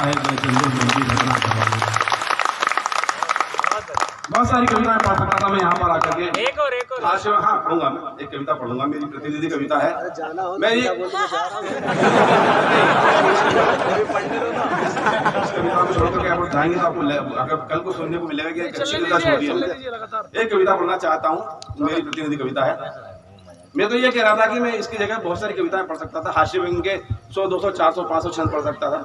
है मैं चंदो मंदिर घटना करवाऊंगा। बहुत सारी कविताएं पढ़ सकता था मैं यहाँ पर आकर के। एक और हाँ पढ़ूंगा, मैं एक कविता पढ़ूंगा, मेरी प्रतिनिधि कविता है। मैं ये कविता को छोड़ करके आप जाएंगे तो आपको अगर कल को सुनने को मिलेगा कि एक अच्छी कविता छोड़ दी। एक कविता पढ़ना चाहता हूँ, मेरी प्रतिनिधि कविता है। मैं तो ये कह रहा था कि मैं इसकी जगह बहुत सारी कविताएं पढ़ सकता था, हास्य व्यंग के 100, 200, 400, 500 छंद पढ़ सकता था।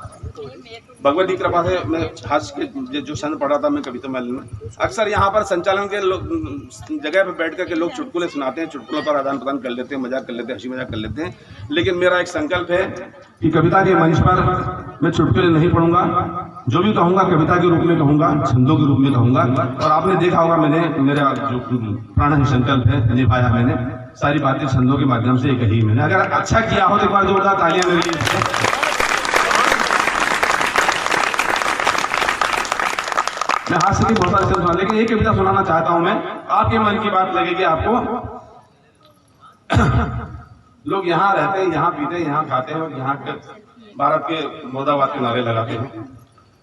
भगवती कृपा से मैं हास्य के जो छंद पढ़ा था मैं कविता में में अक्सर यहाँ पर संचालन के लोग जगह पर बैठ करके लोग चुटकुले सुनाते हैं, चुटकुलों पर आदान प्रदान कर लेते हैं, मजाक कर लेते हैं, हंसी मजाक कर लेते हैं। लेकिन मेरा एक संकल्प है कि कविता के मंच पर मैं चुटकुले नहीं पढ़ूंगा, जो भी कहूँगा कविता के रूप में कहूँगा, छंदों के रूप में कहूँगा। और आपने देखा होगा मैंने मेरा जो प्राण संकल्प है निभाया, मैंने सारी बातें छंदों के माध्यम से कही मैंने। अगर अच्छा किया हो तो एक बार जोरदार तालियां मेरे लिए। मैं हास्य की बहुत सारी छंद सुना, लेकिन एक कविता सुनाना चाहता हूं मैं, आपके मन की बात लगेगी आपको। लोग यहाँ रहते हैं, यहाँ पीते हैं, यहाँ खाते हैं और यहाँ के भारत के मुर्दाबाद के नारे लगाते हैं।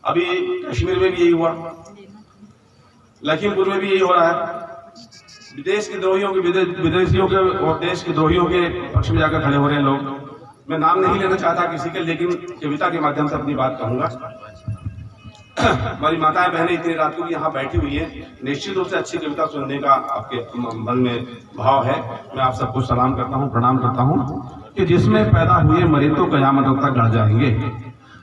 अभी कश्मीर में भी यही हुआ, लखीमपुर में भी यही हो रहा है। देश के द्रोहियों के विदेशियों के और देश के द्रोहियों के पक्ष में जाकर खड़े हो रहे हैं लोग। मैं नाम नहीं लेना चाहता किसी के, लेकिन कविता के माध्यम से अपनी बात कहूंगा। हमारी माताएं बहनें इतनी रात को यहाँ बैठी हुई है, निश्चित रूप से अच्छी कविता सुनने का आपके मन में भाव है। मैं आप सबको सलाम करता हूँ, प्रणाम करता हूँ कि जिसमें पैदा हुए मरे तो कयामतों तक गढ़ जाएंगे,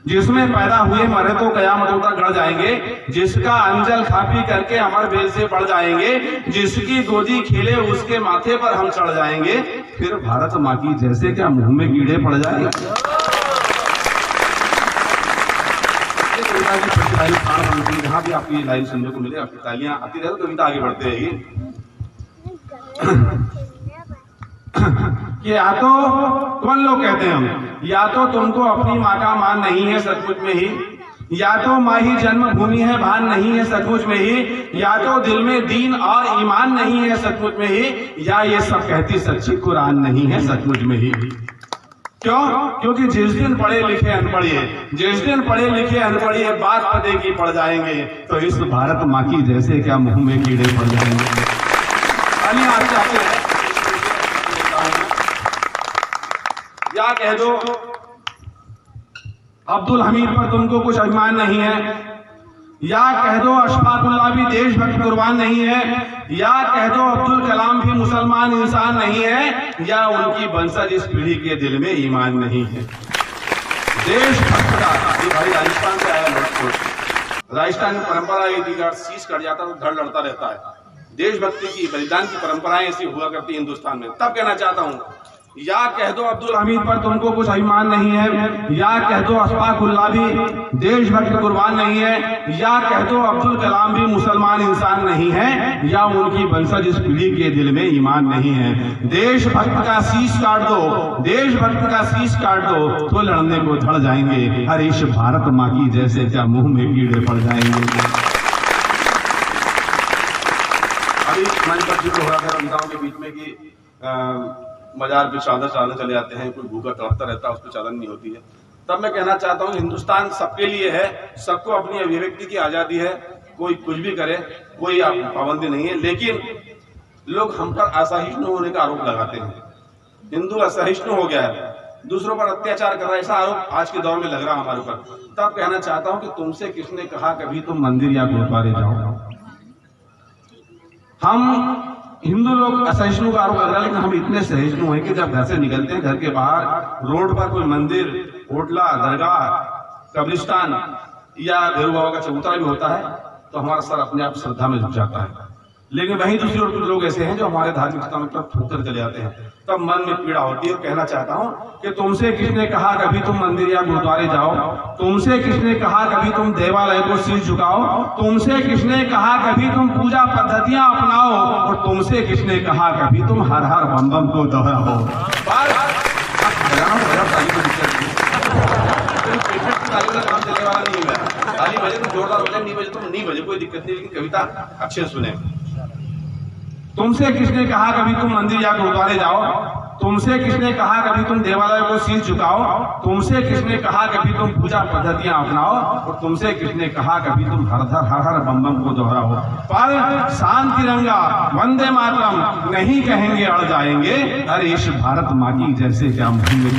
जिसमें पैदा हुए मरे तो कयामतों तक गढ़ जाएंगे, जिसका अंजल खापी करके अमर बेल से पड़ जाएंगे, जिसकी गोदी खिले उसके माथे पर हम चढ़ जाएंगे, फिर भारत माँ की जैसे क्या मुंह में कीड़े पड़ जाएंगे। जहाँ भी आपकी लाइन सुनने को मिले, आपकी तालियां आती रहे तो कविता आगे बढ़ते रहेगी। कि या तो कौन लोग कहते हैं हम, या तो तुमको अपनी माँ का मान नहीं है सचमुच में ही, या तो माँ ही जन्मभूमि है भान नहीं है सचमुच में ही, या तो दिल में दीन और ईमान नहीं है सचमुच में ही, या ये सब कहती सच्ची कुरान नहीं है सचमुच में ही। क्यों? क्योंकि जिस दिन पढ़े लिखे अनपढ़िए, जिस दिन पढ़े लिखे अनपढ़िए बात पते की पड़ जाएंगे, तो इस भारत माँ की जैसे क्या मुंह में कीड़े पड़ जाएंगे। या कह दो अब्दुल हमीद पर तुमको कुछ अभिमान नहीं है, या कह दो अशफाकुल्लाह भी देशभक्त कुर्बान नहीं है, या कह दो अब्दुल कलाम भी मुसलमान इंसान नहीं है, या उनकी वंशज इस पीढ़ी के दिल में ईमान नहीं है। देशभक्त का भाई राजस्थान से आया लड़कों, राजस्थान में परंपरा यदि शीश कट जाता तो धड़ लड़ता रहता है। देशभक्ति की बलिदान की परंपराएं ऐसी हुआ करती हिंदुस्तान में। तब कहना चाहता हूँ, या कह दो अब्दुल हमीद पर तुमको कुछ अभिमान नहीं है, या कह दो अशफाकुल्लाह भी देशभक्त कुर्बान नहीं है, या कह दो अब्दुल कलाम भी मुसलमान इंसान नहीं है, या उनकी वंशज इस पीढ़ी के दिल में ईमान नहीं है। देशभक्त का शीश काट दो, देशभक्त का शीश काट दो तो लड़ने को धड़ जाएंगे, हर इस भारत माँ की जैसे क्या मुंह में कीड़े पड़ जाएंगे। अभी मंच पर जिक्र हो रहा था रमजान के बीच में कि बाजार पे चादर चले जाते हैं, कोई भूखा तड़पता रहता है, उस पर चादर नहीं होती है। तब मैं कहना चाहता हूँ हिंदुस्तान सबके लिए है, सबको अपनी अभिव्यक्ति की आजादी है, कोई कुछ भी करे, कोई पाबंदी नहीं है। लेकिन लोग हम पर असहिष्णु होने का आरोप लगाते हैं। हिंदू असहिष्णु हो गया है, दूसरों पर अत्याचार कर रहा है, ऐसा आरोप आज के दौर में लग रहा है हमारे ऊपर। तब कहना चाहता हूँ कि तुमसे किसने कहा कभी तुम मंदिर या गुरुद्वारे जाओ। हम हिंदू लोग असहिष्णु का आरोप लग रहा है, लेकिन हम इतने सहिष्णु हैं कि जब घर से निकलते हैं, घर के बाहर रोड पर कोई मंदिर, होटला, दरगाह, कब्रिस्तान या भैरव बाबा का चबूतरा भी होता है तो हमारा सर अपने आप श्रद्धा में झुक जाता है। लेकिन वहीं दूसरी ओर कुछ लोग ऐसे हैं जो हमारे धार्मिक स्थानों पर थूककर चले जाते हैं, तब मन में पीड़ा होती है। और कहना चाहता हूँ कि तुमसे किसने कहा कभी तुम मंदिर या गुरुद्वारे जाओ, तुमसे किसने कहा कभी तुम देवालय को शीश झुकाओ, तुमसे किसने कहा कभी तुम पूजा पद्धतियां अपनाओ, और तुमसे किसने कहा कभी तुम हर हर बम बम को दोहराओ। ताली बजे तो जोरदार बजे, नहीं बजे तो नहीं बजे, कोई दिक्कत नहीं, लेकिन कविता अच्छे सुने। तुमसे किसने कहा कभी तुम मंदिर या गुरुद्वारे जाओ, तुमसे किसने कहा कभी तुम देवालय को सिर झुकाओ? तुमसे किसने कहा कभी तुम पूजा पद्धतियां अपनाओ? और तुमसे किसने कहा कभी तुम हर हर बम बम को दोहराओ? पर शांति तिरंगा वंदे मातरम नहीं कहेंगे, अड़ जाएंगे। अरे इस भारत माँ की जैसे क्या मुहिम की।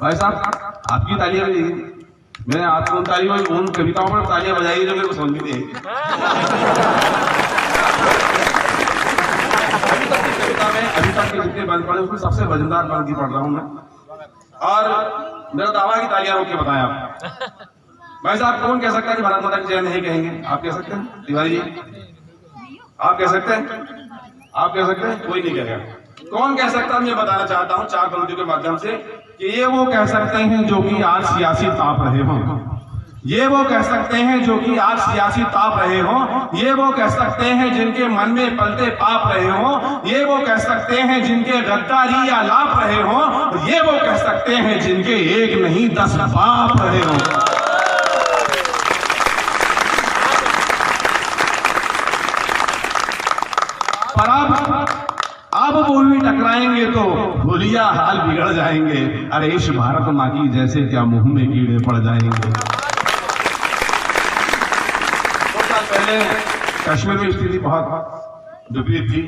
भाई साहब, आपकी तालियां बजाई, मैंने आपको उन तालियों उन कविताओं पर तालियां बजाई जो मेरे को समझ में नहीं। अभी तक के जितने बंद पड़े उसमें सबसे वजनदार बंद की पढ़ रहा हूं मैं, और मेरा दावा की तालियां रोक के बताया। भाई साहब, कौन कह सकता है कि भारत माता की जय नहीं कहेंगे? आप कह सकते हैं तिवारी जी? आप कह सकते हैं? आप कह सकते हैं? कोई नहीं कहेगा। कौन कह सकता है? मैं बताना चाहता हूं 4 पंक्तियों के माध्यम से कि ये वो कह सकते हैं जो कि आज सियासी ताप रहे हों। ये वो कह सकते हैं जो कि आज सियासी ताप रहे हों। ये वो कह सकते हैं जिनके मन में पलते पाप रहे हों। ये वो कह सकते हैं जिनके गद्दारी या लाप रहे हों। ये वो कह सकते हैं जिनके 1 नहीं 10 पाप रहे हों। पर अब वो भी टकराएंगे तो भूलिया हाल बिगड़ जाएंगे। अरे इस भारत माँ की जैसे क्या मुंह में कीड़े पड़ जाएंगे। 2 साल पहले कश्मीर में स्थिति बहुत विपरीत थी।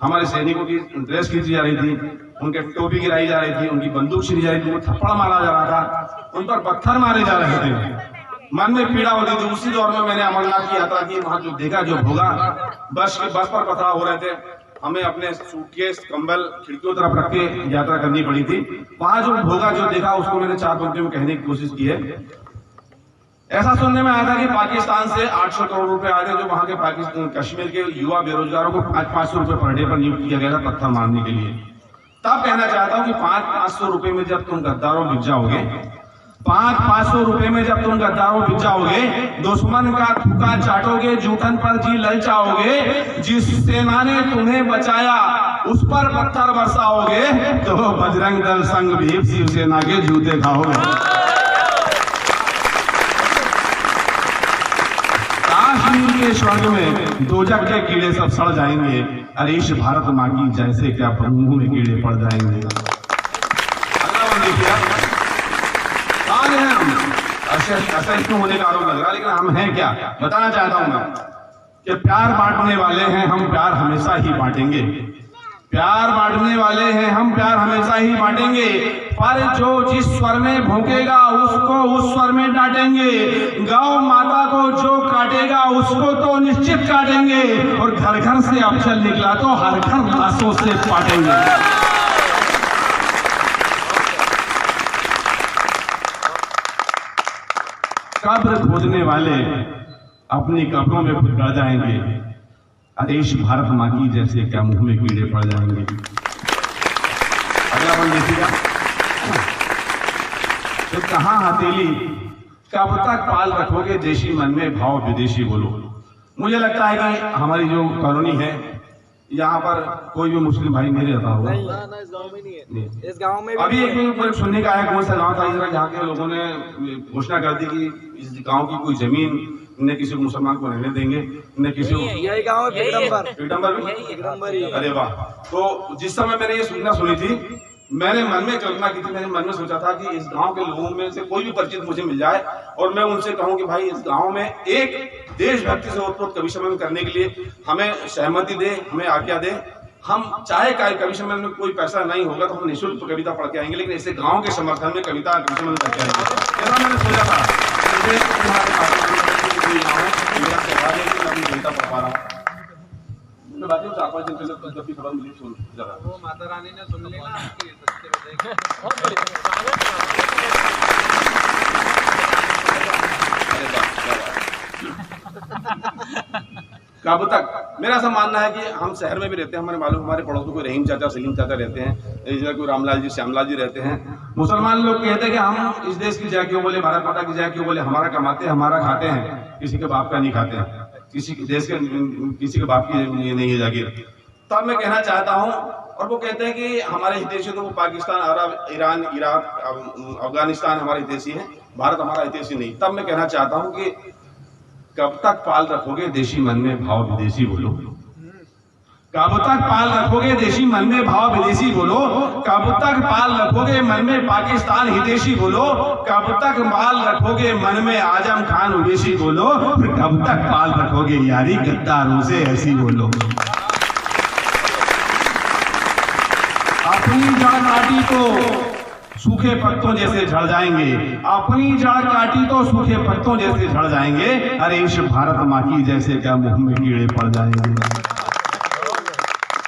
हमारे सैनिकों की ड्रेस खींची जा रही थी, उनके टोपी गिराई जा रही थी, उनकी बंदूक छीनी जा रही थी, उनको थप्पड़ मारा जा रहा था, उन पर पत्थर मारे जा रहे थे। मन में पीड़ा होती थी। उसी दौर में मैंने अमरनाथ की यात्रा की। वहां जो देखा, जो भोगा, बस पर पथराव हो रहे थे। हमें अपने सूटकेस कंबल खिड़कियों तरफ रख के यात्रा करनी पड़ी थी। वहां जो भोगा, जो देखा, उसको मैंने 4 पंक्तियों में कहने की कोशिश की है। ऐसा सुनने में आया था कि पाकिस्तान से 800 करोड़ रुपए आ गए, जो वहां के पाकिस्तान कश्मीर के युवा बेरोजगारों को 500 रुपए पर डे पर नियुक्त किया गया था पत्थर मारने के लिए। तब कहना चाहता हूं कि 500 रुपए में जब तुम गद्दारों बिक जाओगे, 500 रुपए में जब तुम गद्दारों बिक जाओगे, दुश्मन का थूका चाटोगे, जूठन पर जी ललचाओगे, जिस सेना ने तुम्हें बचाया उस पर पत्थर बरसाओगे, तो बजरंग दल संग भी शिवसेना के जूते खाओगे। काश्मीर के स्वर्ग में दोजख के कीड़े सब सड़ जाएंगे। अरे इस भारत माँ की जैसे क्या मुंह में कीड़े पड़ जाएंगे। असहिष्णु होने का आरोप लग रहा है, लेकिन हम हैं क्या? बताना चाहता हूं मैं कि प्यार बांटने वाले हैं हम, प्यार हमेशा ही बांटेंगे। प्यार बांटने वाले हैं हम, प्यार हमेशा ही बांटेंगे। पर जो जिस स्वर में भौंकेगा उसको उस स्वर में डांटेंगे। गौ माता को जो काटेगा उसको तो निश्चित काटेंगे, और घर घर से अफजल निकला तो हर घर लाशों से पाटेंगे। कब्र खोदने वाले अपनी कब्रों में खुद गड़ जाएंगे। अरे इस भारत माँ की जैसे क्या मुंह में कीड़े पड़ जाएंगे। अगला बन देखिएगा, तो कहाँ हथेली कब तक पाल रखोगे देशी मन में भाव विदेशी बोलो। मुझे लगता है कि हमारी जो कॉलोनी है यहाँ पर कोई भी मुस्लिम भाई नहीं रहता होगा। इस गांव में नहीं है। इस गांव में अभी एक सुनने का है, कौन सा गांव था जहाँ के लोगों ने घोषणा कर दी कि इस गांव की कोई जमीन न किसी को मुसलमान को रहने देंगे, न किसी को। यही गांव है। अरे वाह। तो जिस समय मैंने ये सूचना सुनी थी, मैंने मन में कल्पना की थी, मैंने मन में सोचा था कि इस गांव के लोगों में से कोई भी परिचित मुझे मिल जाए और मैं उनसे कहूं कि भाई इस गांव में एक देशभक्ति से ओतप्रोत कवि सम्मेलन करने के लिए हमें सहमति दे, हमें आज्ञा दे। हम चाहे कवि सम्मेलन में कोई पैसा नहीं होगा तो हम निःशुल्क कविता पढ़ के आएंगे, लेकिन ऐसे गाँव के समर्थन में कविता कवि सम्मेलन करके आएंगे। ऐसा मैंने सोचा था। कविता पढ़ पा रहा हूँ। मैं बात 4-5 दिन पहले जब भी खबर मिली सुन जरा, वो माता रानी ने सुन लेना आपकी कब तक। मेरा ऐसा मानना है कि हम शहर में भी रहते हैं, हमारे मालूम हमारे पड़ोसों को रहीम चाचा, सलीम चाचा रहते हैं, इधर कोई रामलाल जी, श्यामलाल जी रहते हैं। मुसलमान लोग कहते हैं कि हम इस देश की जय क्यों बोले, भारत माता की जय क्यों बोले, हमारा कमाते हैं, हमारा खाते हैं, किसी के बाप का नहीं खाते हैं, किसी देश के किसी के बाप की नहीं है जागीर। तब मैं कहना चाहता हूं, और वो कहते हैं कि हमारे हितैषी तो वो पाकिस्तान, अरब, ईरान, इराक, अफगानिस्तान हमारे हितैषी हैं, भारत हमारा हितैषी नहीं। तब मैं कहना चाहता हूं कि कब तक पाल रखोगे देशी मन में भाव विदेशी बोलो? कब तक पाल रखोगे देशी मन में भाव विदेशी बोलो? कब तक पाल रखोगे मन में पाकिस्तान हितेशी बोलो? कब तक पाल रखोगे मन में आजम खान उवेशी बोलो? कब तक पाल रखोगे यारी गद्दारों से ऐसी बोलो? अपनी जड़ काटी तो सूखे पत्तों जैसे झड़ जाएंगे, अपनी जड़ काटी तो सूखे पत्तों जैसे झड़ जाएंगे। अरे इस भारत माँ की जैसे क्या मुंह में कीड़े पड़ जाएंगे।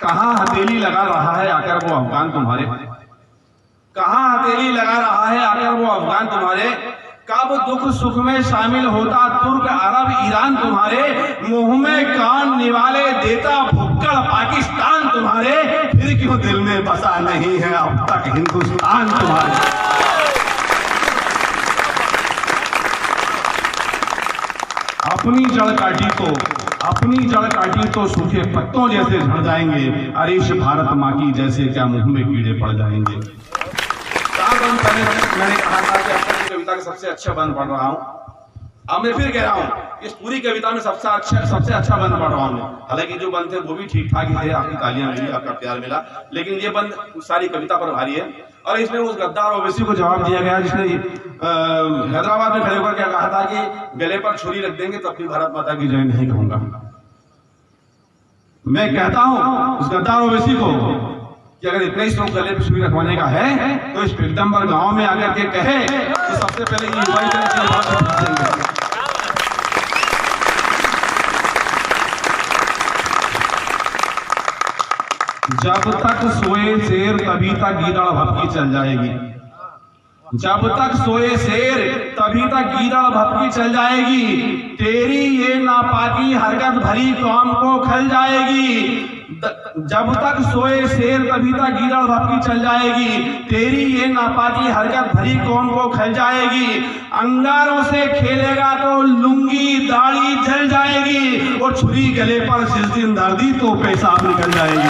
कहां हथेली लगा रहा है आकर वो अफगान तुम्हारे? कहां हथेली लगा रहा है आकर वो अफगान तुम्हारे? कब दुख सुख में शामिल होता तुर्क अरब ईरान तुम्हारे? मुंह में कान निवाले देता भुक्कड़ पाकिस्तान तुम्हारे? फिर क्यों दिल में बसा नहीं है अब तक हिंदुस्तान तुम्हारे? अपनी जड़ काटी तो सूखे पत्तों जैसे झड़ जाएंगे। अरे इस भारत माँ की जैसे क्या मुंह में कीड़े पड़ जाएंगे। मैंने कहा था कि अब तक की कविता का सबसे अच्छा बंद पढ़ रहा हूँ। अब मैं फिर कह रहा हूँ इस पूरी कविता में सबसे अच्छा बंद पढ़ रहा हूँ। हालांकि जो बंद थे वो भी ठीक ठाक ही थे, आपकी तालियां मिली, आपका प्यार मिला, लेकिन ये बंद सारी कविता पर भारी है। और इसमें उस गद्दार ओवैसी को जवाब दिया गया जिसने हैदराबाद में खड़े होकर क्या कहा था कि गले पर छुरी रख देंगे तब भी भारत माता की जय नहीं कहूंगा। मैं कहता हूं उस गद्दार ओवैसी को कि अगर इतना ही शौक गले पर छुरी रखवाने का है तो इस पीतम्बर गांव में आकर के कहे कि सबसे पहले ये युवा देंगे। जब तक सोए शेर तभी तक गीदड़ भपकी चल जाएगी। जब तक सोए शेर तभी तक गीदड़ भपकी चल जाएगी। तेरी ये नापाकी हरकत भरी कौम को खल जाएगी। जब तक सोए शेर तभी तक गीदड़ भपकी चल जाएगी। तेरी ये नापाकी हरकत भरी कौम को खल जाएगी। अंगारों से खेलेगा तो लुंगी दाढ़ी जल जाएगी। और छुरी गले पर जिस दिन धर दी तो पेशाब निकल जाएगी।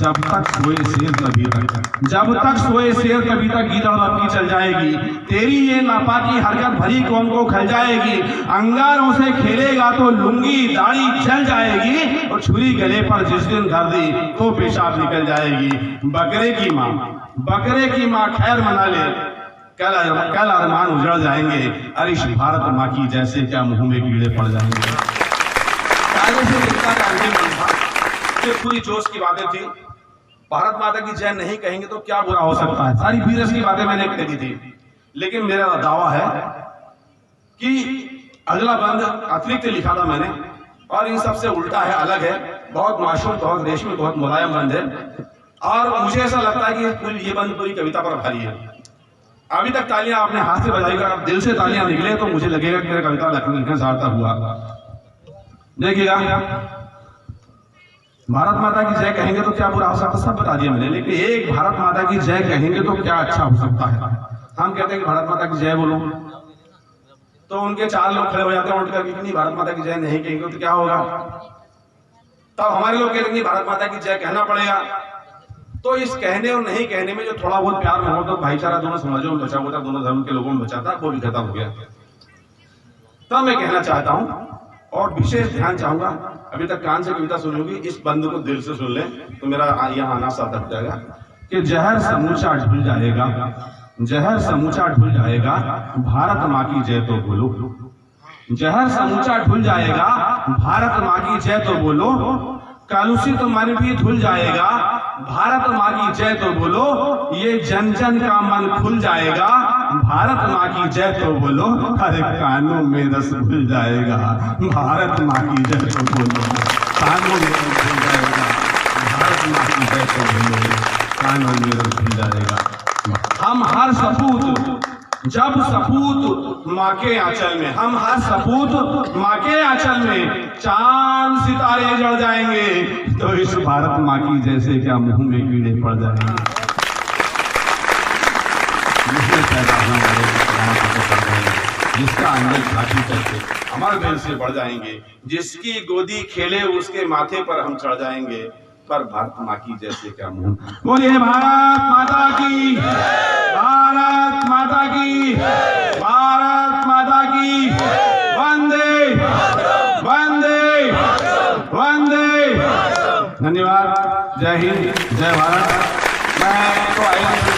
जब तक सोए शेर तभी तक गीदड़ भपकी चल जाएगी। तेरी ये नापाकी हरकत भरी कौम को खल जाएगी। अंगारों से खेलेगा तो लुंगी दाढ़ी जल जाएगी। और छुरी गले पर जिस दिन धर दी तो पेशाब निकल जाएगी। बकरे की माँ खैर मना ले, कल अरमान उजड़ जाएंगे। अरे इस भारत माँ की जैसे क्या मुंह में कीड़े पड़ जाएंगे। ये पूरी जोश की बातें थी। भारत माता की जय नहीं कहेंगे तो क्या बुरा हो सकता है। सारी वीरस की बातें मैंने कह दी थी, लेकिन मेरा दावा है कि अगला बंद अतिरिक्त लिखा था मैंने और इन सबसे उल्टा है, अलग है, बहुत मासूम, बहुत रेशमी, बहुत मुलायम बंद है। और मुझे ऐसा लगता है कि ये बंद पूरी कविता पर भारी है। अभी तक तालियां आपने हाथ से बजाई, अगर दिल से तालियां निकले तो मुझे लगेगा कि मेरा कविता लिखने सार्थक हुआ। देखिएगा, भारत माता की जय कहेंगे तो क्या बुरा हो सकता है, सब बता दिया मैंने, लेकिन एक भारत माता की जय कहेंगे तो क्या अच्छा हो सकता है। हम कहते हैं कि भारत माता की जय बोलो तो उनके 4 लोग खड़े हो जाते हैं उठकर, कितनी भारत माता की जय नहीं कहेंगे तो क्या होगा। तब हमारे लोग कहते हैं भारत माता की जय कहना पड़ेगा। तो इस कहने और नहीं कहने में जो थोड़ा बहुत प्यार मोहब्बत भाईचारा दोनों समाजों में बचा हुआ था, दोनों धर्म के लोगों में बचा था, वो भी खत्म हो गया। तब मैं कहना चाहता हूं और विशेष ध्यान चाहूंगा, अभी तक कान से कविता सुनूंगी, इस बंद को दिल से सुन ले तो मेरा यहाँ आना सार्थक जाएगा कि जहर समूचा ढुल जाएगा, जहर समूचा ढुल जाएगा, भारत माँ की जय तो बोलो। जहर समूचा ढुल जाएगा, भारत माँ की जय तो बोलो। कलुषित मन भी धुल जाएगा, भारत माँ की जय तो बोलो। ये जन जन का मन खुल जाएगा, भारत माँ की जय तो बोलो। अरे कानों में रस घुल जाएगा, भारत माँ की जय तो बोलो। कानों में रस घुल जाएगा, भारत माँ की जय तो बोलो। कानों में रस घुल जाएगा। हम हर सपूत जब सपूत माँ के आंचल में, हम हर सपूत माँ के आंचल में चांद सितारे जड़ जाएंगे तो इस भारत माँ की जैसे क्या मुंह में कीड़े पड़ जाएंगे। जिसका अंदर घाटी करके हमारे दिल से बढ़ जाएंगे, जिसकी गोदी खेले उसके माथे पर हम चढ़ जाएंगे। पर भारत माँ की जैसे क्या मुंह। बोलिए भारत माता की, भारत माता की, भारत माता की। वंदे वंदे वंदे। धन्यवाद। जय हिंद, जय भारत। मैं तो